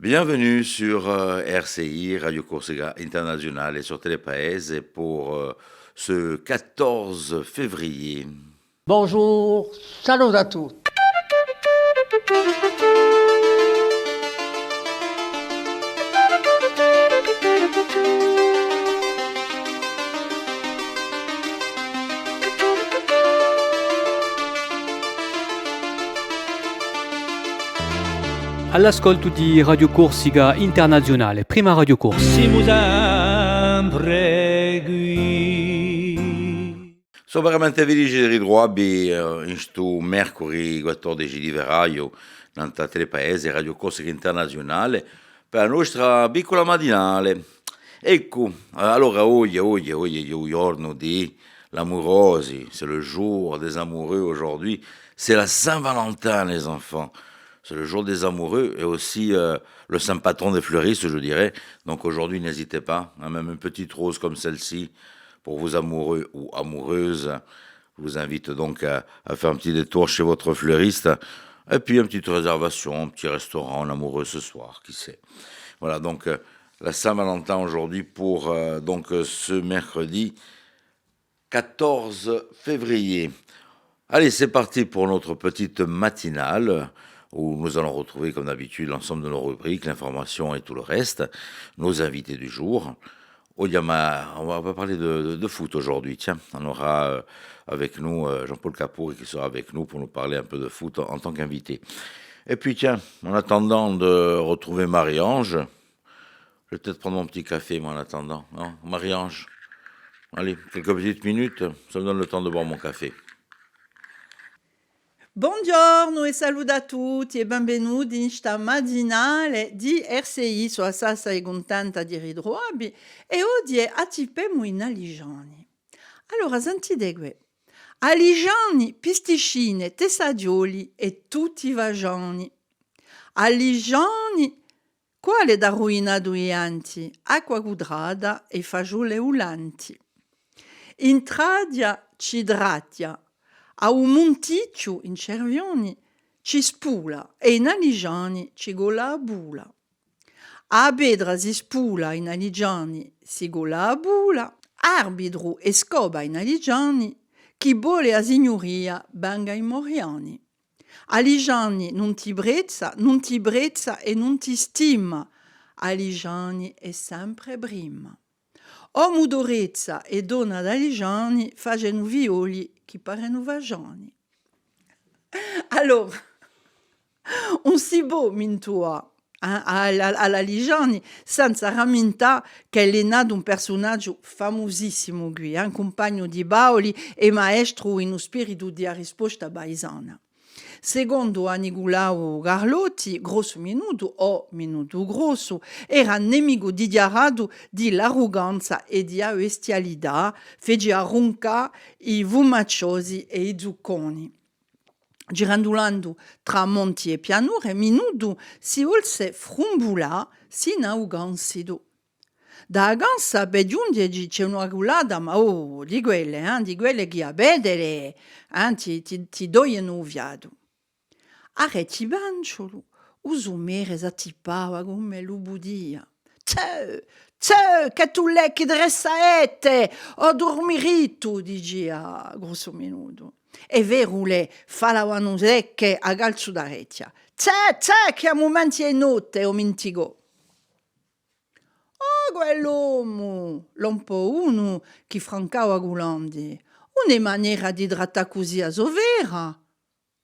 Bienvenue sur RCI, Radio Corsica Internationale et sur Telepaese pour ce 14 février. Bonjour, salut à tous. All'ascolto di Radio Corsica Internazionale, prima Radio Corsica. Siamo sempre qui. Sono veramente felice di ritrovarvi in questo mercoledì 14 di febbraio nel Telepaese Radio Corsica Internazionale per la nostra piccola matinale. Ecco, allora oggi è il giorno di l'amourosi, c'est le jour des amoureux aujourd'hui, c'est la Saint-Valentin les enfants. C'est le jour des amoureux et aussi le saint patron des fleuristes, je dirais. Donc aujourd'hui, n'hésitez pas, hein, même une petite rose comme celle-ci, pour vos amoureux ou amoureuses. Je vous invite donc à faire un petit détour chez votre fleuriste. Et puis une petite réservation, un petit restaurant, un amoureux ce soir, qui sait. Voilà, donc la Saint-Valentin aujourd'hui pour donc ce mercredi 14 février. Allez, c'est parti pour notre petite matinale, où nous allons retrouver, comme d'habitude, l'ensemble de nos rubriques, l'information et tout le reste, nos invités du jour. On va parler de foot aujourd'hui. Tiens, on aura avec nous Jean-Paul Capour qui sera avec nous pour nous parler un peu de foot en tant qu'invité. Et puis tiens, en attendant de retrouver Marie-Ange, je vais peut-être prendre mon petit café, moi, en attendant. Non, Marie-Ange, allez, quelques petites minutes, ça me donne le temps de boire mon café. Buongiorno e saluto a tutti e benvenuti in sta matinale di RCI sulla Sassa e contenta di ritrovarvi e oggi attipiamo in Aligiani. Allora sentite qui, Aligiani, pisticine, tessadioli e tutti i vagiani. Aligiani, quale da ruina duianti, acqua quadrata e fagiole ulanti. In tradia cidratia, a un monticchio in cervioni ci spula e in aligiani ci gola a bula. A bedra si spula in aligiani si gola a bula. Arbitru e scoba in aligiani chi vuole a signoria banga i moriani. Aligiani non ti brezza e non ti stima. Aligiani è sempre prima. Uomo d'orezza e donna d'aligiani facendo violi che parano vagiani. Allora, un si beau mintua alla Ligiani senza rammentare che è nato un personaggio famosissimo qui, un compagno di Bauli e maestro in uno spirito di risposta paesana. Secondo Nicolao Garlotti, grosso minuto o minuto grosso, era nemico dichiarato dell'arroganza e di bestialità, fece ronca i vumaciosi e i zucconi. Girandolando tra monti e pianure, minuto si volse frumbula sino a gansido. Da gansa giunge c'è una gulata, ma di quelle che a vedere, ti dogliono viado. Arreti banciolo, uso mere zatipava come l'ubudia. Che tu lecchi dressaette, o dormirito, diceva grosso minuto. E verule falavano secche a calcio d'arecchia. Che a momenti è notte, o mintigò. Oh, quell'uomo, l'ompo uno che francava gulandi. Una maniera di trattare così a sovera.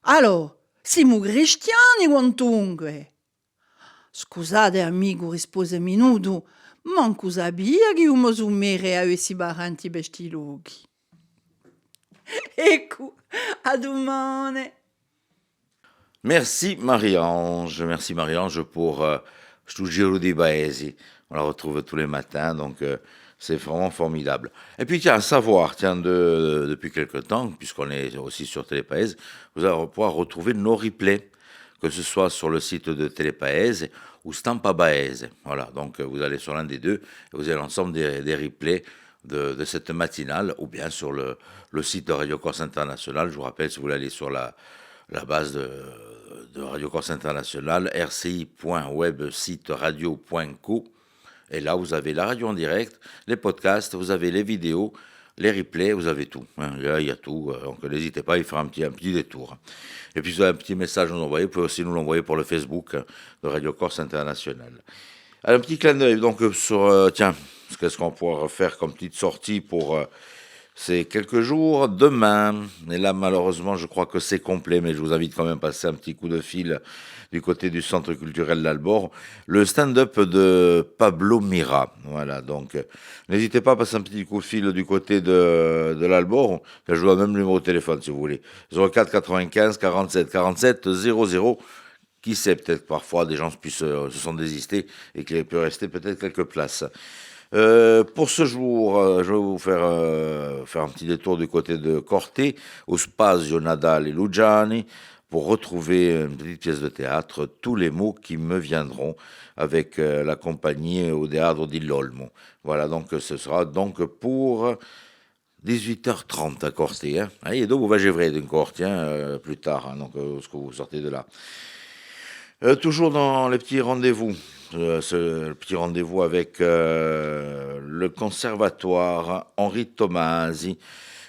Allora, siamo cristiani quantunque. Scusate, amico, rispose minuto, manco sabia che uno summere avessi baranti per sti luoghi. Ecco, a domani. Merci Marie-Ange pour sto giro di Baesi. On la retrouve tous les matins, donc c'est vraiment formidable. Et puis tiens, à savoir, depuis quelque temps, puisqu'on est aussi sur Télépaèse, vous allez pouvoir retrouver nos replays, que ce soit sur le site de Télépaèse ou Stampa Baese. Voilà, donc vous allez sur l'un des deux et vous avez l'ensemble des replays de cette matinale, ou bien sur le site de Radio Corse International. Je vous rappelle, si vous voulez aller sur la base de de Radio Corse International, rci.websiteradio.co. Et là, vous avez la radio en direct, les podcasts, vous avez les vidéos, les replays, vous avez tout. Là, il y a tout. Donc, n'hésitez pas à y faire un petit détour. Et puis, si vous avez un petit message à nous envoyer, vous pouvez aussi nous l'envoyer pour le Facebook de Radio Corse International. Alors, un petit clin d'œil, donc, sur, qu'est-ce qu'on pourra faire comme petite sortie pour ces quelques jours. Demain, et là, malheureusement, je crois que c'est complet, mais je vous invite quand même à passer un petit coup de fil du côté du Centre culturel d'Albor, le stand-up de Pablo Mira. Voilà, donc n'hésitez pas à passer un petit coup de fil du côté de l'Albor. Je vous donne même le numéro de téléphone si vous voulez. 04 95 47 47 00. Qui sait, peut-être parfois des gens se sont désistés et qu'il peut rester peut-être quelques places. Pour ce jour, je vais vous faire un petit détour du côté de Corté, au Spazio Nadal et Lugiani, pour retrouver une petite pièce de théâtre, Tous les mots qui me viendront, avec la compagnie au Teatro di l'Olmo. Voilà, donc ce sera donc pour 18h30 à Corté. Et donc vous vagerez d'une Corté plus tard, donc ce que vous sortez de là. Toujours dans les petits rendez-vous, le petit rendez-vous avec le conservatoire Henri Tomasi,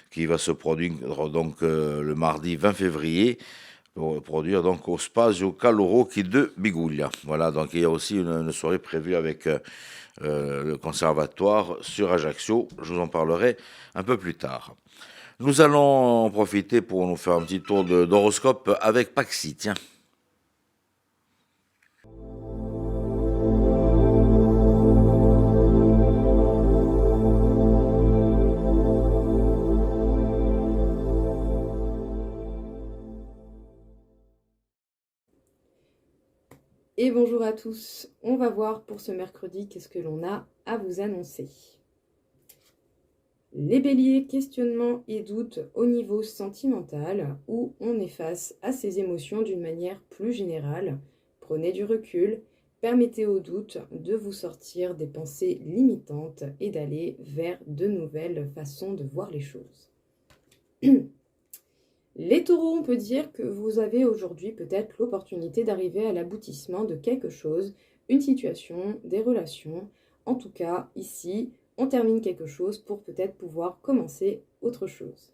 qui va se produire donc le mardi 20 février, pour produire donc au Spazio Calorocchi de Biguglia. Voilà, donc il y a aussi une soirée prévue avec le conservatoire sur Ajaccio. Je vous en parlerai un peu plus tard. Nous allons en profiter pour nous faire un petit tour d'horoscope avec Paxi, tiens. Et bonjour à tous, on va voir pour ce mercredi qu'est-ce que l'on a à vous annoncer. Les béliers, questionnements et doutes au niveau sentimental, où on est face à ses émotions d'une manière plus générale. Prenez du recul, permettez aux doutes de vous sortir des pensées limitantes et d'aller vers de nouvelles façons de voir les choses. Les taureaux, on peut dire que vous avez aujourd'hui peut-être l'opportunité d'arriver à l'aboutissement de quelque chose, une situation, des relations. En tout cas, ici, on termine quelque chose pour peut-être pouvoir commencer autre chose.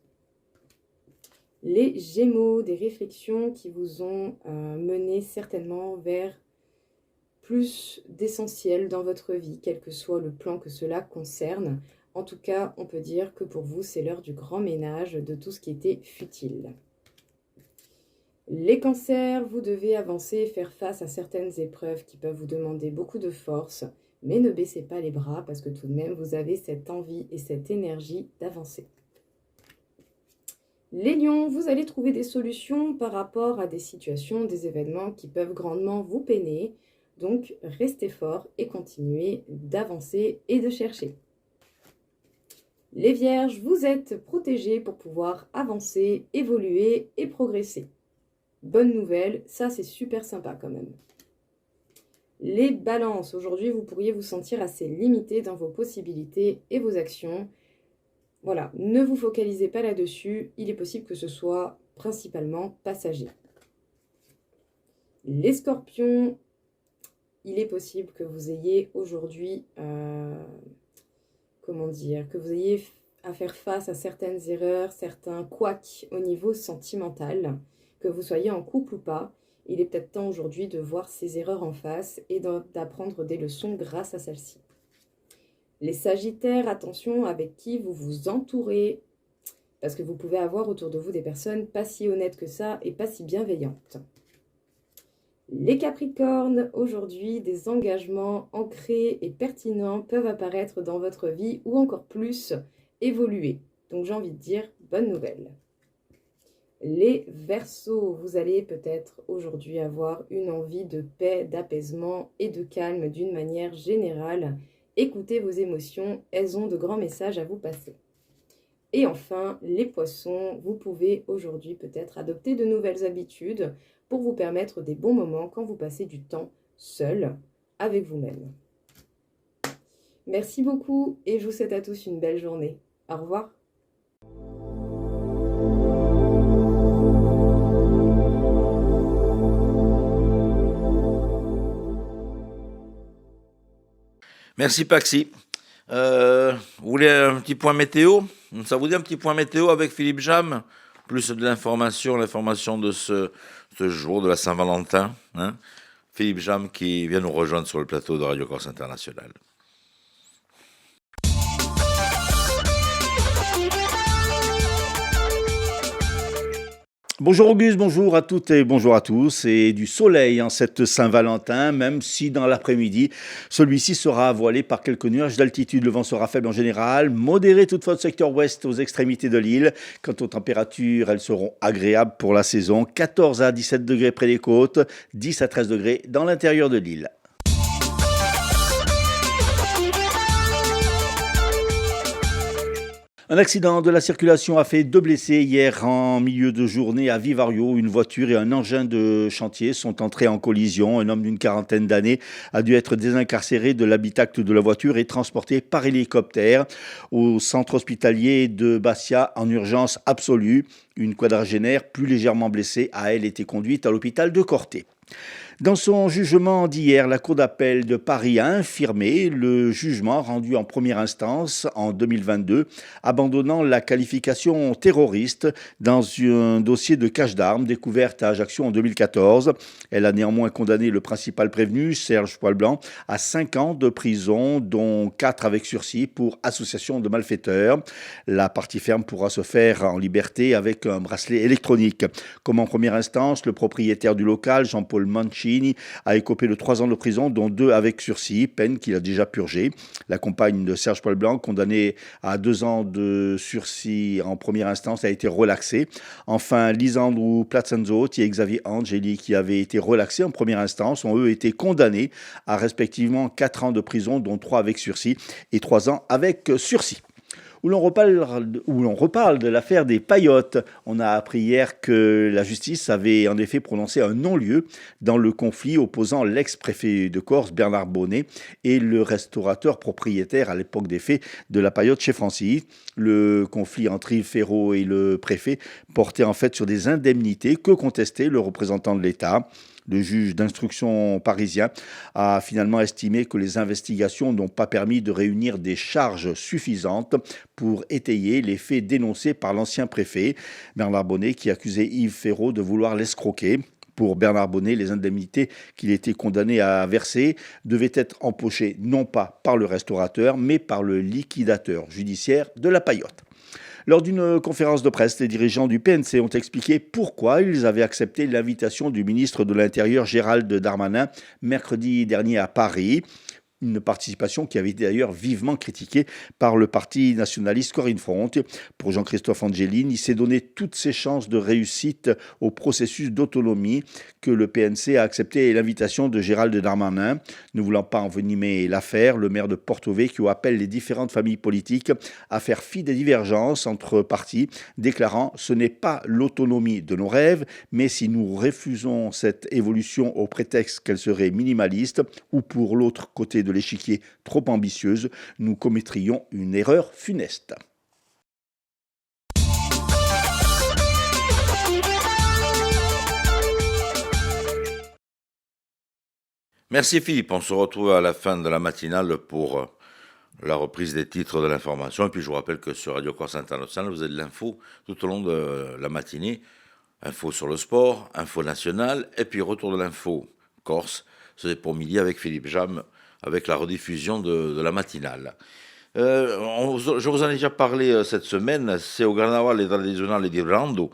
Les gémeaux, des réflexions qui vous ont mené certainement vers plus d'essentiel dans votre vie, quel que soit le plan que cela concerne. En tout cas, on peut dire que pour vous, c'est l'heure du grand ménage de tout ce qui était futile. Les cancers, vous devez avancer et faire face à certaines épreuves qui peuvent vous demander beaucoup de force, mais ne baissez pas les bras parce que tout de même, vous avez cette envie et cette énergie d'avancer. Les lions, vous allez trouver des solutions par rapport à des situations, des événements qui peuvent grandement vous peiner. Donc, restez forts et continuez d'avancer et de chercher. Les vierges, vous êtes protégés pour pouvoir avancer, évoluer et progresser. Bonne nouvelle, ça c'est super sympa quand même. Les balances, aujourd'hui vous pourriez vous sentir assez limité dans vos possibilités et vos actions. Voilà, ne vous focalisez pas là-dessus, il est possible que ce soit principalement passager. Les scorpions, il est possible que vous ayez aujourd'hui, que vous ayez à faire face à certaines erreurs, certains couacs au niveau sentimental, que vous soyez en couple ou pas. Il est peut-être temps aujourd'hui de voir ces erreurs en face et d'apprendre des leçons grâce à celles-ci. Les sagittaires, attention avec qui vous vous entourez, parce que vous pouvez avoir autour de vous des personnes pas si honnêtes que ça et pas si bienveillantes. Les capricornes, aujourd'hui, des engagements ancrés et pertinents peuvent apparaître dans votre vie ou encore plus évoluer. Donc j'ai envie de dire, bonne nouvelle. Les Verseaux, vous allez peut-être aujourd'hui avoir une envie de paix, d'apaisement et de calme d'une manière générale. Écoutez vos émotions, elles ont de grands messages à vous passer. Et enfin, les Poissons, vous pouvez aujourd'hui peut-être adopter de nouvelles habitudes pour vous permettre des bons moments quand vous passez du temps seul avec vous-même. Merci beaucoup et je vous souhaite à tous une belle journée. Au revoir. Merci Paxi. Vous voulez un petit point météo? Ça vous dit un petit point météo avec Philippe Jam? Plus de l'information de ce jour de la Saint-Valentin. Hein, Philippe Jam qui vient nous rejoindre sur le plateau de Radio Corse International. Bonjour Auguste, bonjour à toutes et bonjour à tous. Et du soleil en cette Saint-Valentin, même si dans l'après-midi, celui-ci sera voilé par quelques nuages d'altitude. Le vent sera faible en général, modéré toutefois au secteur ouest aux extrémités de l'île. Quant aux températures, elles seront agréables pour la saison. 14 à 17 degrés près des côtes, 10 à 13 degrés dans l'intérieur de l'île. Un accident de la circulation a fait 2 blessés hier en milieu de journée à Vivario. Une voiture et un engin de chantier sont entrés en collision. Un homme d'une quarantaine d'années a dû être désincarcéré de l'habitacle de la voiture et transporté par hélicoptère au centre hospitalier de Bastia en urgence absolue. Une quadragénaire plus légèrement blessée a, elle, été conduite à l'hôpital de Corté. Dans son jugement d'hier, la Cour d'appel de Paris a infirmé le jugement rendu en première instance en 2022, abandonnant la qualification terroriste dans un dossier de cache d'armes découverte à Ajaccio en 2014. Elle a néanmoins condamné le principal prévenu, Serge Poilblanc, à 5 ans de prison, dont 4 avec sursis pour association de malfaiteurs. La partie ferme pourra se faire en liberté avec un bracelet électronique. Comme en première instance, le propriétaire du local, Jean-Paul Mancini, a écopé de 3 ans de prison, dont 2 avec sursis, peine qu'il a déjà purgée. La compagne de Serge Poilblanc, condamnée à 2 ans de sursis en première instance, a été relaxée. Enfin, Lisandro Platzanzotti et Xavier Angeli, qui avaient été relaxés en première instance, ont eux été condamnés à respectivement 4 ans de prison, dont 3 avec sursis et 3 ans avec sursis. Où l'on reparle de l'affaire des paillotes. On a appris hier que la justice avait en effet prononcé un non-lieu dans le conflit opposant l'ex-préfet de Corse, Bernard Bonnet, et le restaurateur propriétaire à l'époque des faits de la paillote chez Francis. Le conflit entre Yves Ferraud et le préfet portait en fait sur des indemnités que contestait le représentant de l'État. Le juge d'instruction parisien a finalement estimé que les investigations n'ont pas permis de réunir des charges suffisantes pour étayer les faits dénoncés par l'ancien préfet, Bernard Bonnet, qui accusait Yves Ferraud de vouloir l'escroquer. Pour Bernard Bonnet, les indemnités qu'il était condamné à verser devaient être empochées non pas par le restaurateur, mais par le liquidateur judiciaire de la paillote. Lors d'une conférence de presse, les dirigeants du PNC ont expliqué pourquoi ils avaient accepté l'invitation du ministre de l'Intérieur Gérald Darmanin mercredi dernier à Paris. Une participation qui avait été d'ailleurs vivement critiquée par le parti nationaliste Corinne Front. Pour Jean-Christophe Angelini, il s'est donné toutes ses chances de réussite au processus d'autonomie que le PNC a accepté l'invitation de Gérald Darmanin. Ne voulant pas envenimer l'affaire, le maire de Porto Vecchio appelle les différentes familles politiques à faire fi des divergences entre partis, déclarant « Ce n'est pas l'autonomie de nos rêves, mais si nous refusons cette évolution au prétexte qu'elle serait minimaliste ou pour l'autre côté de l'échiquier trop ambitieuse, nous commettrions une erreur funeste. » Merci Philippe, on se retrouve à la fin de la matinale pour la reprise des titres de l'information. Et puis je vous rappelle que sur Radio Corse International, vous avez de l'info tout au long de la matinée. Info sur le sport, info nationale, et puis retour de l'info Corse. C'est pour midi avec Philippe Jam, avec la rediffusion de la matinale. Je vous en ai déjà parlé cette semaine, c'est au Carnaval tradizionale di Brando,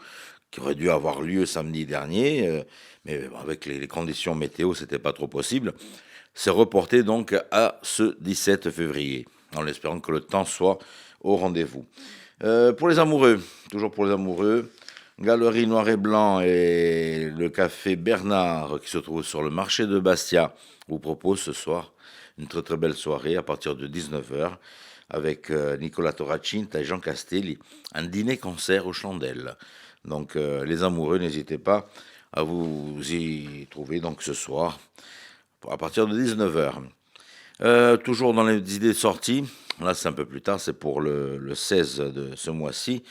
qui aurait dû avoir lieu samedi dernier, mais avec les conditions météo, c'était pas trop possible. C'est reporté donc à ce 17 février, en espérant que le temps soit au rendez-vous. Pour les amoureux, toujours pour les amoureux, Galerie Noir et Blanc et le café Bernard, qui se trouve sur le marché de Bastia, vous propose ce soir une très très belle soirée à partir de 19h avec Nicolas Toracinta et Jean Castelli, un dîner-concert aux chandelles. Donc les amoureux, n'hésitez pas à vous y trouver donc ce soir à partir de 19h. Toujours dans les idées de sortie, là c'est un peu plus tard, c'est pour le 16 de ce mois-ci,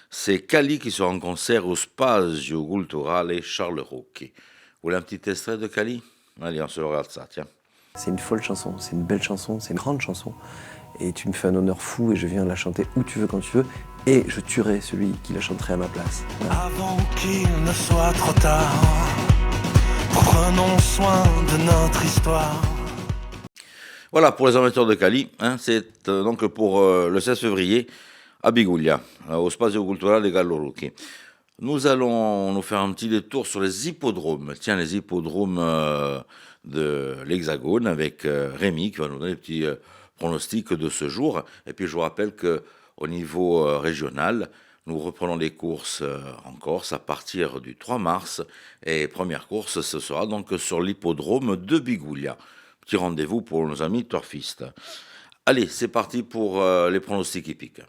c'est Cali qui sera en concert au Spazio Culturale Charles Rocchi. Vous voulez un petit extrait de Cali? Allez, on se regarde ça, tiens. C'est une folle chanson, c'est une belle chanson, c'est une grande chanson. Et tu me fais un honneur fou et je viens la chanter où tu veux, quand tu veux. Et je tuerai celui qui la chanterait à ma place. Voilà. Avant qu'il ne soit trop tard, prenons soin de notre histoire. Voilà pour les amateurs de Cali, c'est donc pour le 16 février à Biguglia, au Spazio Culturale de Gallo Rucchi. Nous allons nous faire un petit détour sur les hippodromes. Tiens, les hippodromes de l'Hexagone avec Rémi qui va nous donner des petits pronostics de ce jour. Et puis je vous rappelle qu'au niveau régional, nous reprenons les courses en Corse à partir du 3 mars. Et première course, ce sera donc sur l'hippodrome de Biguglia. Petit rendez-vous pour nos amis turfistes. Allez, c'est parti pour les pronostics hippiques.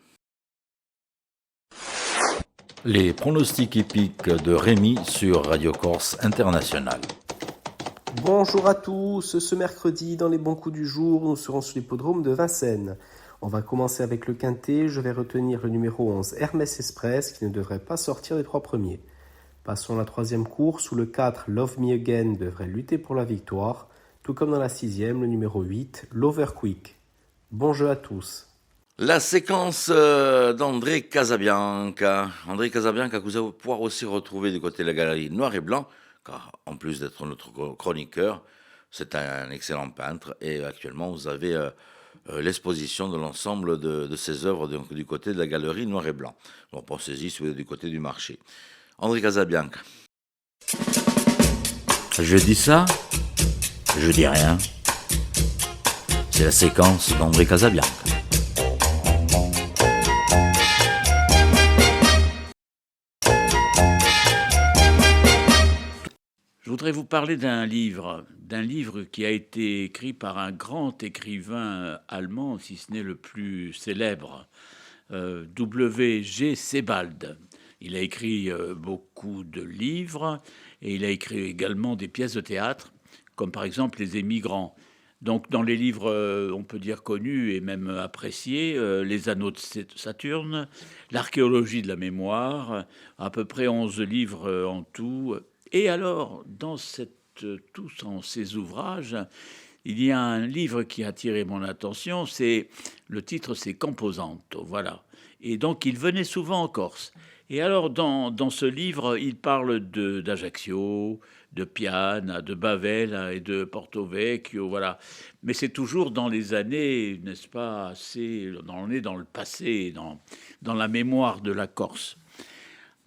Les pronostics hippiques de Rémi sur Radio Corse International. Bonjour à tous, ce mercredi dans les bons coups du jour, nous serons sur l'hippodrome de Vincennes. On va commencer avec le quintet, je vais retenir le numéro 11 Hermès Express qui ne devrait pas sortir des 3 premiers. Passons à la 3e course où le 4 Love Me Again devrait lutter pour la victoire, tout comme dans la 6e, le numéro 8 l'Overquick. Bon jeu à tous. La séquence d'André Casabianca. André Casabianca que vous allez pouvoir aussi retrouver du côté de la galerie Noir et Blanc, car en plus d'être notre chroniqueur, c'est un excellent peintre et actuellement vous avez l'exposition de l'ensemble de ses œuvres donc, du côté de la galerie Noir et Blanc. Donc pensez-y si vous êtes du côté du marché. André Casabianca. Je dis ça, je dis rien. C'est la séquence d'André Casabianca. Je voudrais vous parler d'un livre qui a été écrit par un grand écrivain allemand, si ce n'est le plus célèbre, W.G. Sebald. Il a écrit beaucoup de livres et il a écrit également des pièces de théâtre, comme par exemple Les Émigrants. Donc dans les livres, on peut dire connus et même appréciés, Les Anneaux de Saturne, L'archéologie de la mémoire, à peu près 11 livres en tout. Et alors, tous ces ouvrages, il y a un livre qui a attiré mon attention, le titre c'est Camposanto, voilà. Et donc il venait souvent en Corse. Et alors dans ce livre, il parle d'Ajaccio, de Piana, de Bavella et de Porto Vecchio, voilà. Mais c'est toujours dans les années, n'est-ce pas, on est dans le passé, dans la mémoire de la Corse.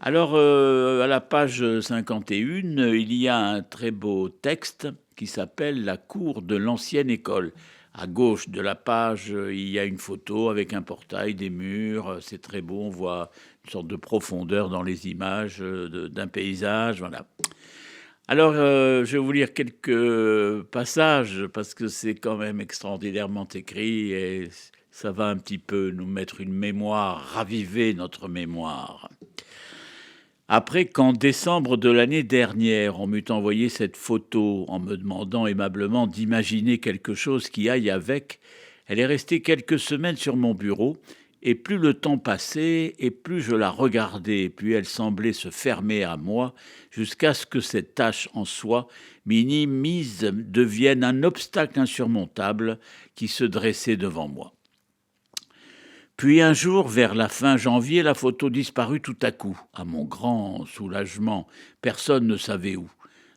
Alors, à la page 51, il y a un très beau texte qui s'appelle « La cour de l'ancienne école ». À gauche de la page, il y a une photo avec un portail, des murs, c'est très beau, on voit une sorte de profondeur dans les images d'un paysage, voilà. Alors, je vais vous lire quelques passages parce que c'est quand même extraordinairement écrit et ça va un petit peu nous mettre une mémoire, raviver notre mémoire. Après qu'en décembre de l'année dernière, on m'eut envoyé cette photo en me demandant aimablement d'imaginer quelque chose qui aille avec, elle est restée quelques semaines sur mon bureau, et plus le temps passait, et plus je la regardais, puis elle semblait se fermer à moi, jusqu'à ce que cette tâche en soi, minimise, devienne un obstacle insurmontable qui se dressait devant moi. Puis un jour, vers la fin janvier, la photo disparut tout à coup. À mon grand soulagement, personne ne savait où.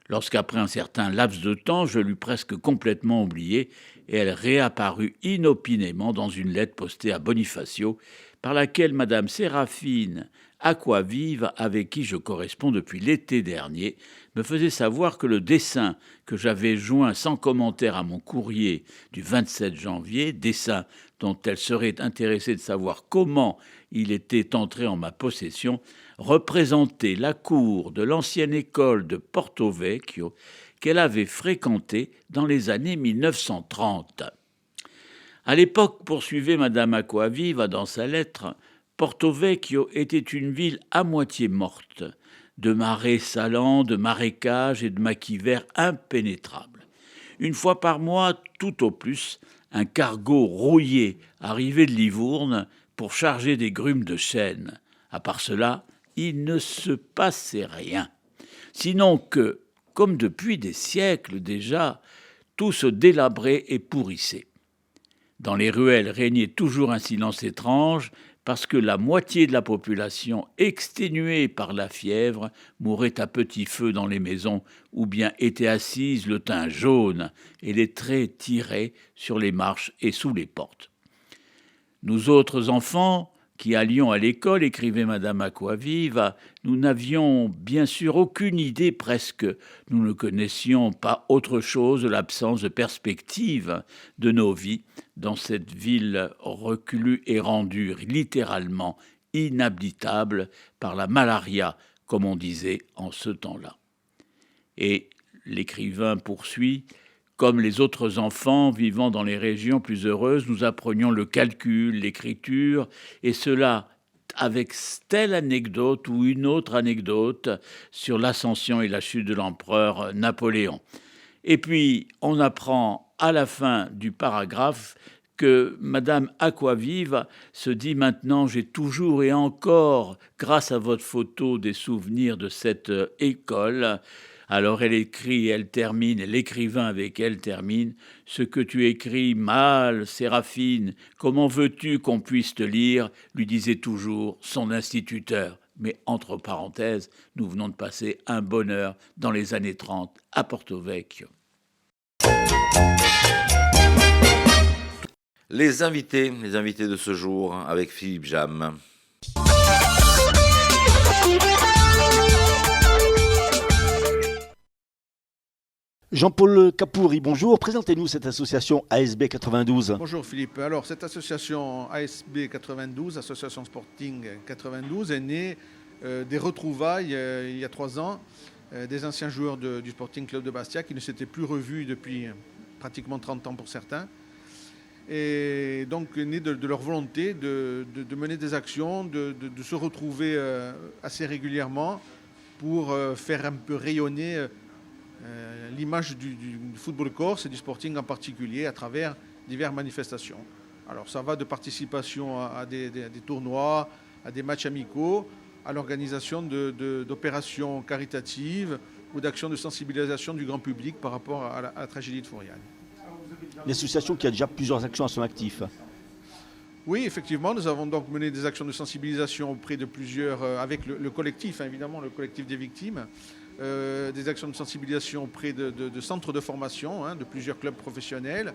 Lorsqu'après un certain laps de temps, je l'eus presque complètement oubliée, et elle réapparut inopinément dans une lettre postée à Bonifacio, par laquelle Madame Séraphine Aquavive, avec qui je corresponds depuis l'été dernier, me faisait savoir que le dessin que j'avais joint sans commentaire à mon courrier du 27 janvier, dessin dont elle serait intéressée de savoir comment il était entré en ma possession, représentait la cour de l'ancienne école de Porto Vecchio qu'elle avait fréquentée dans les années 1930. À l'époque, poursuivait Madame Aquaviva dans sa lettre, Porto Vecchio était une ville à moitié morte, de marais salants, de marécages et de maquis verts impénétrables. Une fois par mois, tout au plus, un cargo rouillé arrivait de Livourne pour charger des grumes de chêne. À part cela, il ne se passait rien. Sinon que, comme depuis des siècles déjà, tout se délabrait et pourrissait. Dans les ruelles régnait toujours un silence étrange, parce que la moitié de la population, exténuée par la fièvre, mourait à petit feu dans les maisons, ou bien était assise, le teint jaune et les traits tirés sur les marches et sous les portes. Nous autres enfants, qui allions à l'école, écrivait Madame Aquaviva, nous n'avions bien sûr aucune idée presque, nous ne connaissions pas autre chose de l'absence de perspective de nos vies dans cette ville reclue et rendue littéralement inhabitable par la malaria, comme on disait en ce temps-là. Et l'écrivain poursuit, comme les autres enfants vivant dans les régions plus heureuses, nous apprenions le calcul, l'écriture, et cela avec telle anecdote ou une autre anecdote sur l'ascension et la chute de l'empereur Napoléon. Et puis, on apprend à la fin du paragraphe que Madame Aquaviva se dit maintenant, j'ai toujours et encore, grâce à votre photo, des souvenirs de cette école. Alors elle écrit, elle termine, et l'écrivain avec elle termine, « Ce que tu écris mal, Séraphine, comment veux-tu qu'on puisse te lire ?» lui disait toujours son instituteur. Mais entre parenthèses, nous venons de passer un bonheur dans les années 30 à Porto Vecchio. Les invités de ce jour avec Philippe Jam. Jean-Paul Capouri, bonjour. Présentez-nous cette association ASB 92. Bonjour Philippe. Alors cette association ASB 92, Association Sporting 92, est née des retrouvailles il y a 3 ans des anciens joueurs du Sporting Club de Bastia qui ne s'étaient plus revus depuis pratiquement 30 ans pour certains. Et donc née de leur volonté de mener des actions, de se retrouver assez régulièrement pour faire un peu rayonner l'image du football corse et du Sporting en particulier à travers diverses manifestations. Alors ça va de participation à des tournois, à des matchs amicaux, à l'organisation d'opérations caritatives ou d'actions de sensibilisation du grand public par rapport à la tragédie de Fouriane. Une association qui a déjà plusieurs actions à son actif. Oui, effectivement, nous avons donc mené des actions de sensibilisation auprès de plusieurs, avec le collectif, évidemment, le collectif des victimes, des actions de sensibilisation auprès de centres de formation, de plusieurs clubs professionnels,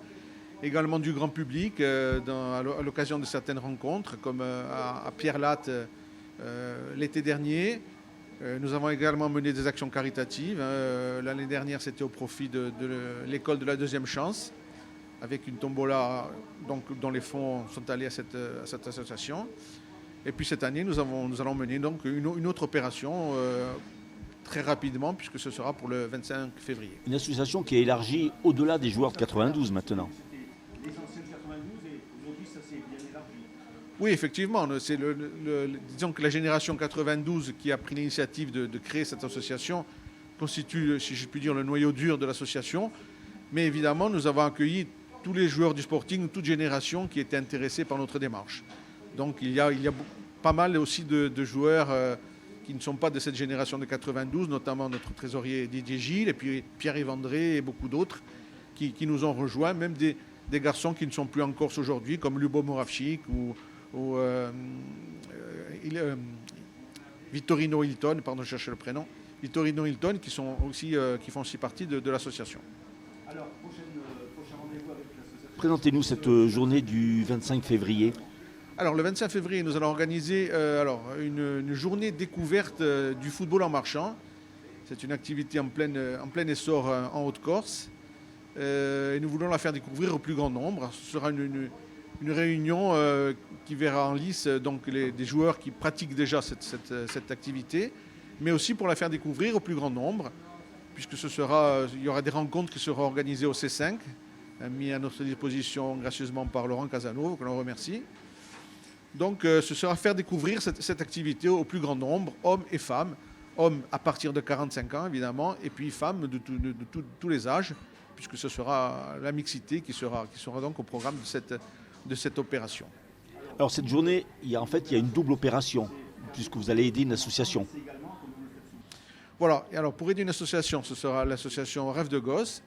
également du grand public à l'occasion de certaines rencontres, comme à Pierre-Latte l'été dernier. Nous avons également mené des actions caritatives. L'année dernière, c'était au profit de l'école de la deuxième chance, avec une tombola dont les fonds sont allés à cette association. Et puis cette année, nous allons mener donc une autre opération très rapidement, puisque ce sera pour le 25 février. Une association qui est élargie au-delà des joueurs de 92 maintenant. Les anciens de 92 et aujourd'hui ça s'est bien élargi. Oui, effectivement, c'est disons que la génération 92 qui a pris l'initiative de créer cette association constitue, si je puis dire, le noyau dur de l'association. Mais évidemment, nous avons accueilli tous les joueurs du Sporting, toute génération qui étaient intéressés par notre démarche. Donc il y a pas mal aussi de joueurs qui ne sont pas de cette génération de 92, notamment notre trésorier Didier Gilles, et puis Pierre-Yves André et beaucoup d'autres qui nous ont rejoints, même des garçons qui ne sont plus en Corse aujourd'hui, comme Lubo Moravchik ou Vittorino Hilton, pardon, je cherche le prénom, Vittorino Hilton, qui font aussi partie de l'association. Alors, prochain rendez-vous avec l'association. Présentez-nous cette journée du 25 février. Alors, le 25 février, nous allons organiser une journée découverte du football en marchant. C'est une activité en plein essor en Haute-Corse. Et nous voulons la faire découvrir au plus grand nombre. Ce sera une réunion qui verra en lice donc des joueurs qui pratiquent déjà cette activité, mais aussi pour la faire découvrir au plus grand nombre, puisque il y aura des rencontres qui seront organisées au C5, mis à notre disposition gracieusement par Laurent Casanova, que l'on remercie. Donc ce sera faire découvrir cette activité au plus grand nombre, hommes et femmes, hommes à partir de 45 ans évidemment, et puis femmes de tous les âges, puisque ce sera la mixité qui sera donc au programme de cette opération. Alors cette journée, il y a une double opération, puisque vous allez aider une association. Voilà, et alors pour aider une association, ce sera l'association Rêve de Gosse,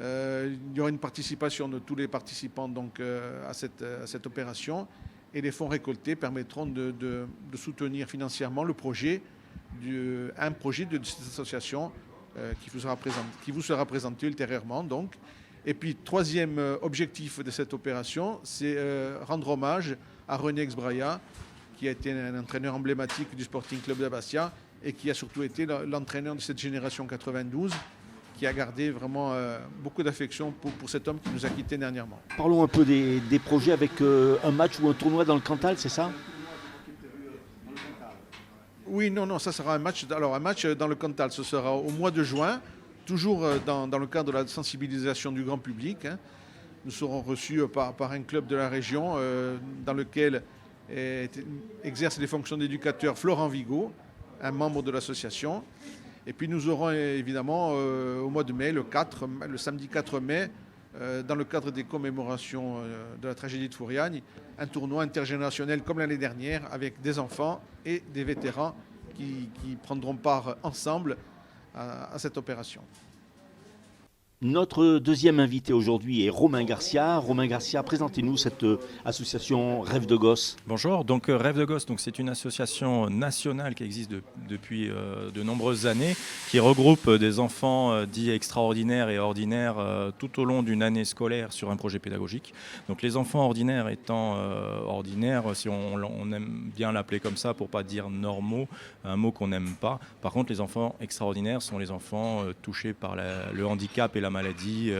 Il y aura une participation de tous les participants donc, à cette opération. Et les fonds récoltés permettront de soutenir financièrement le projet, un projet de cette association qui vous sera présenté ultérieurement. Donc. Et puis, troisième objectif de cette opération, c'est rendre hommage à René Exbraya, qui a été un entraîneur emblématique du Sporting Club de Bastia et qui a surtout été l'entraîneur de cette génération 92, qui a gardé vraiment beaucoup d'affection pour cet homme qui nous a quittés dernièrement. Parlons un peu des projets avec un match ou un tournoi dans le Cantal, c'est ça ? Oui, non, ça sera un match. Alors, un match dans le Cantal, ce sera au mois de juin, toujours dans le cadre de la sensibilisation du grand public. Nous serons reçus par un club de la région dans lequel exerce les fonctions d'éducateur Florent Vigo, un membre de l'association. Et puis nous aurons évidemment au mois de mai, le samedi 4 mai, dans le cadre des commémorations de la tragédie de Fouriagne, un tournoi intergénérationnel comme l'année dernière avec des enfants et des vétérans qui prendront part ensemble à cette opération. Notre deuxième invité aujourd'hui est Romain Garcia. Romain Garcia, présentez-nous cette association Rêve de Gosse. Bonjour, donc Rêve de Gosse, donc c'est une association nationale qui existe depuis de nombreuses années, qui regroupe des enfants dits extraordinaires et ordinaires tout au long d'une année scolaire sur un projet pédagogique. Donc les enfants ordinaires étant ordinaires, si on aime bien l'appeler comme ça pour pas dire normaux, un mot qu'on n'aime pas. Par contre, les enfants extraordinaires sont les enfants touchés par le handicap et la maladie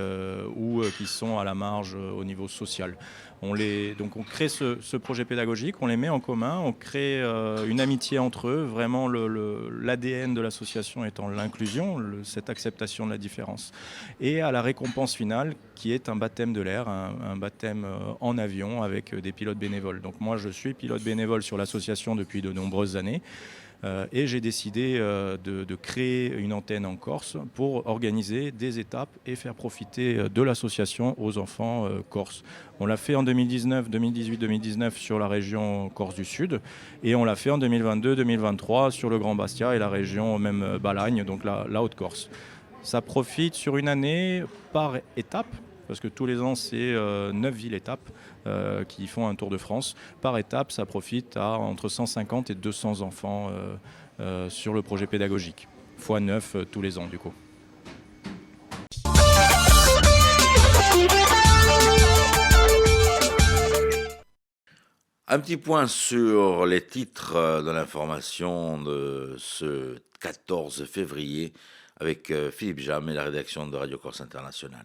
ou qui sont à la marge au niveau social. Donc on crée ce projet pédagogique, on les met en commun, on crée une amitié entre eux, vraiment l'ADN de l'association étant l'inclusion, cette acceptation de la différence. Et à la récompense finale qui est un baptême de l'air, un baptême en avion avec des pilotes bénévoles. Donc moi je suis pilote bénévole sur l'association depuis de nombreuses années. Et j'ai décidé de créer une antenne en Corse pour organiser des étapes et faire profiter de l'association aux enfants corses. On l'a fait en 2019, 2018, 2019 sur la région Corse du Sud et on l'a fait en 2022, 2023 sur le Grand Bastia et la région même Balagne, donc la Haute-Corse. Ça profite sur une année par étape, parce que tous les ans, c'est 9 villes-étapes qui font un tour de France. Par étape, ça profite à entre 150 et 200 enfants sur le projet pédagogique, fois 9 tous les ans du coup. Un petit point sur les titres de l'information de ce 14 février avec Philippe Jam et la rédaction de Radio Corse International.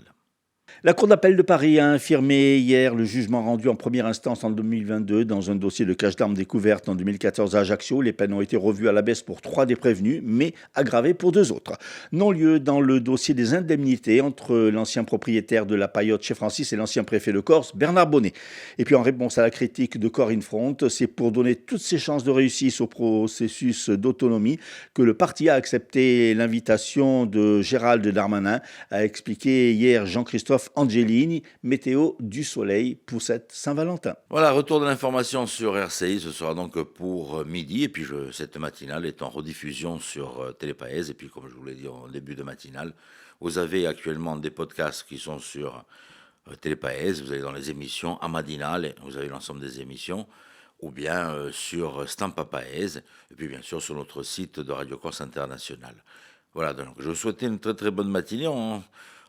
La Cour d'appel de Paris a infirmé hier le jugement rendu en première instance en 2022 dans un dossier de cache d'armes découverte en 2014 à Ajaccio. Les peines ont été revues à la baisse pour 3 des prévenus, mais aggravées pour 2 autres. Non-lieu dans le dossier des indemnités entre l'ancien propriétaire de la Paillote chez Francis et l'ancien préfet de Corse, Bernard Bonnet. Et puis en réponse à la critique de Corinne Front, c'est pour donner toutes ses chances de réussite au processus d'autonomie que le parti a accepté l'invitation de Gérald Darmanin, a expliqué hier Jean-Christophe Angelini, météo du soleil pour cette Saint-Valentin. Voilà, retour de l'information sur RCI, ce sera donc pour midi, et puis cette matinale est en rediffusion sur Télépaèse, et puis comme je vous l'ai dit en début de matinale, vous avez actuellement des podcasts qui sont sur Télépaèse, vous allez dans les émissions Amadinale, vous avez l'ensemble des émissions, ou bien sur Stampa Paèse, et puis bien sûr sur notre site de Radio Corse International. Voilà, donc je vous souhaite une très très bonne matinée.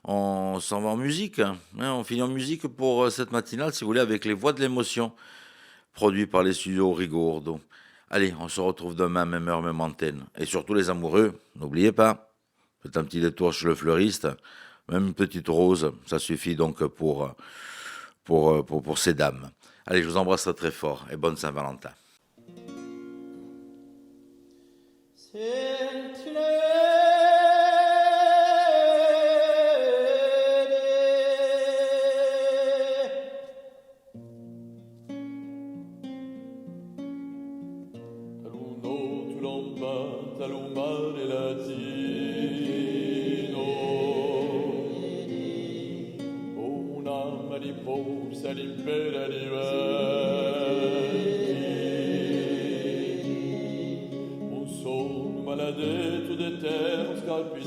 On s'en va en musique, hein. On finit en musique pour cette matinale, si vous voulez, avec les voix de l'émotion, produits par les studios Rigaud. Allez, on se retrouve demain, même heure, même antenne. Et surtout les amoureux, n'oubliez pas, faites un petit détour chez le fleuriste, même une petite rose, ça suffit donc pour ces dames. Allez, je vous embrasse très fort et bonne Saint-Valentin. Maledetto de terra scarpidino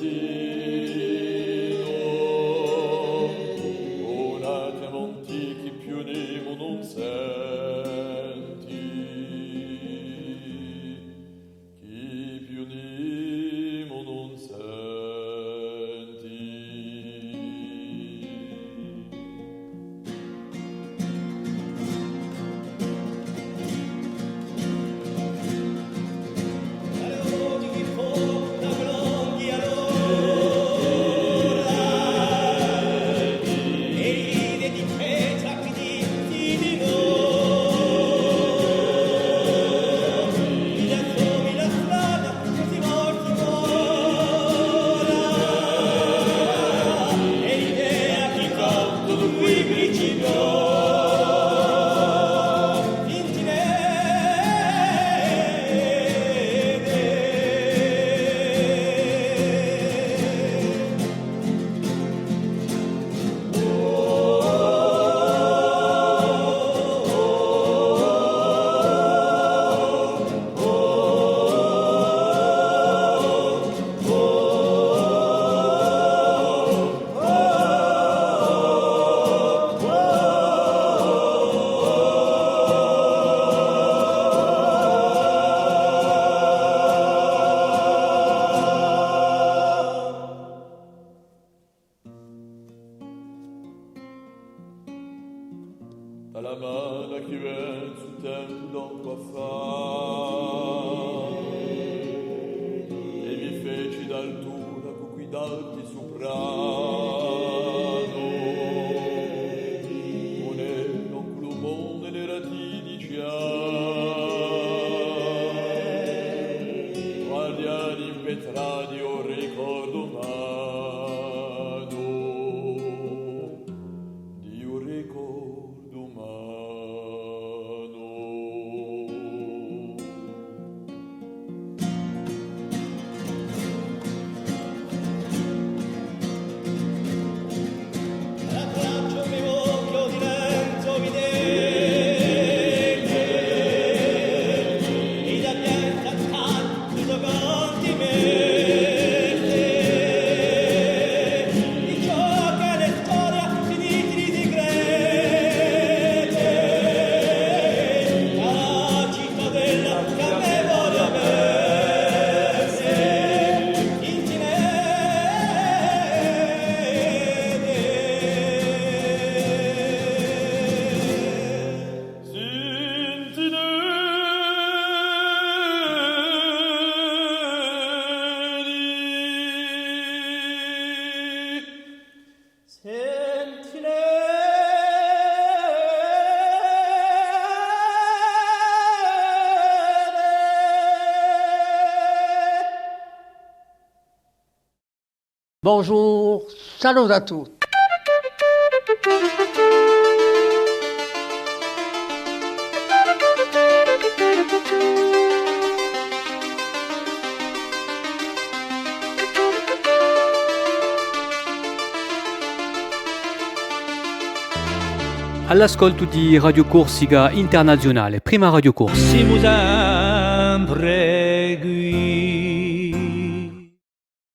Bonjour, salut à tous. All'ascolto di Radio Corsica Internazionale, prima Radio Corsica. Siamo sempre